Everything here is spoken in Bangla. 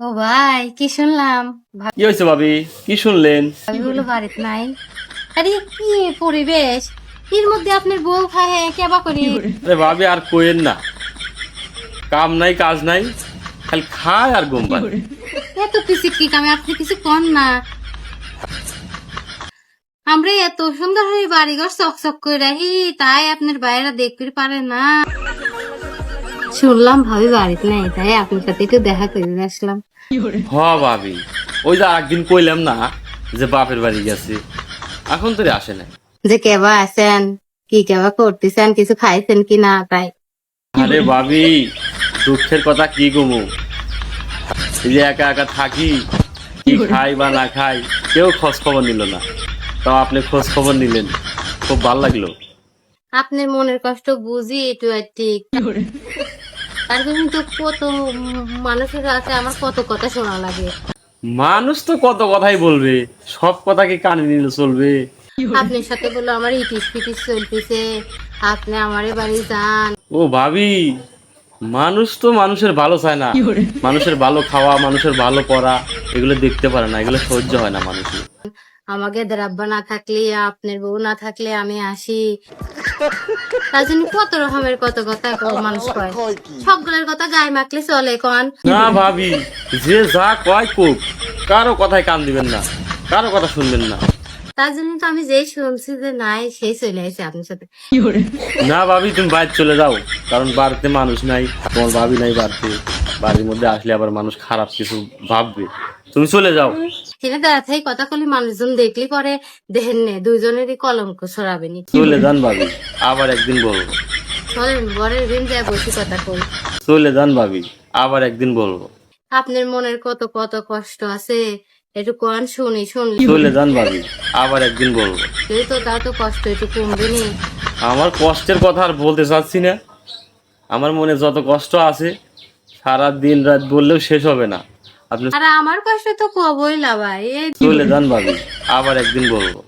ও ভাই কি শুনলাম কি হয়েছে ভাবি? কি শুনলেন? ভাবিগুলো বাড়িতে নাই। আরে কি পরিবেশ, এর মধ্যে আপনার বউ খায় কেবা করি। আরে ভাবি আর কোয়েন না, কাম নাই কাজ নাই, খালি খায় আর ঘুম পায়। এত কিছু কি কামে আপনি কিছু কন না। আমরা এত সুন্দর হয়ে বাড়িঘর চকচক করে রাখি, তাই আপনার বাইরে দেখতে পারে না। শুনলাম ভাবি বাড়িতে নাই, তাই আপনার সাথে একটু দেখা করে আসলাম। হ ভাবি, ওই যে একদিন কইলাম না যে বাপের বাড়ি গেছে, এখন তো আসে না। যে কেবা আছেন, কি কেবা করতেছেন, কিছু খাইছেন কি না, তাই। আরে ভাবি, দুঃখের কথা কি গমু, এই যে একা একা থাকি, কি খাই বা না খাই কেউ খোঁজ খবর নিল না, তাও আপনি খোঁজ খবর নিলেন, খুব ভালো লাগলো। আপনার মনের কষ্ট বুঝি একটু আর ঠিক। তার কিন্তু কত মানুষের আছে, আমার কত কথা শোনা লাগে। মানুষ তো কত কথাই বলবে, সব কথা কি কানে নিলে চলবে? আপনার সাথে বললো আমার ইটিস পিটিস চলতেছে, আপনি আমারে বাড়ি যান। ও ভাবি, মানুষ তো মানুষের ভালো চায় না, মানুষের ভালো খাওয়া, মানুষের ভালো পড়া, এগুলো দেখতে পারে না, এগুলো সহ্য হয় না মানুষের। আমাকে দ্রাব্বা না থাকলে, আপনার বউ না থাকলে আমি আসি। তার জন্য কত রকমের কত কথা মানুষ কয়, সবগুলোর কথা গায়ে মাখলে চলে কন। না ভাবি, যে যা কয় কোক, কারো কথায় কান দিবেন না, কারো কথা শুনবেন না। তার জন্য তো আমি যেই শুনছি যে নাই সেই চলে আসে আপনার সাথে। না ভাবি, তুমি বাইরে চলে যাও, কারণ বাড়িতে মানুষ নাই, তোমার ভাবি নাই বাড়িতে, বাড়ির মধ্যে আসলে আবার মানুষ খারাপ কিছু ভাববে, তুমি চলে যাও। এখানে দাঁড়াতেই কথা কলি মানুষজন দেখলি পরে দেখেন নে দুইজনেরই কলঙ্ক ছড়াবেনি। চলে যান ভাবি, আবার একদিন বলবো। চলেন বরের দিন যায় বসে কথা কই। চলে যান ভাবি, আবার একদিন বলবো। আপনার মনের কত কত কষ্ট আছে, একটু কন শুনি, শুনলি চলে যান ভাবি, আবার একদিন বলবো। এই তো তার তো কষ্ট একটু কমবে নি। আমার কষ্টের কথা আর বলতে চাচ্ছি না, আমার মনে যত কষ্ট আছে সারা দিন রাত বললেও শেষ হবে না। আপনি আর আমার কষ্ট তো কবই লাভাই। চলে যান ভাবি, আবার একদিন বলবো।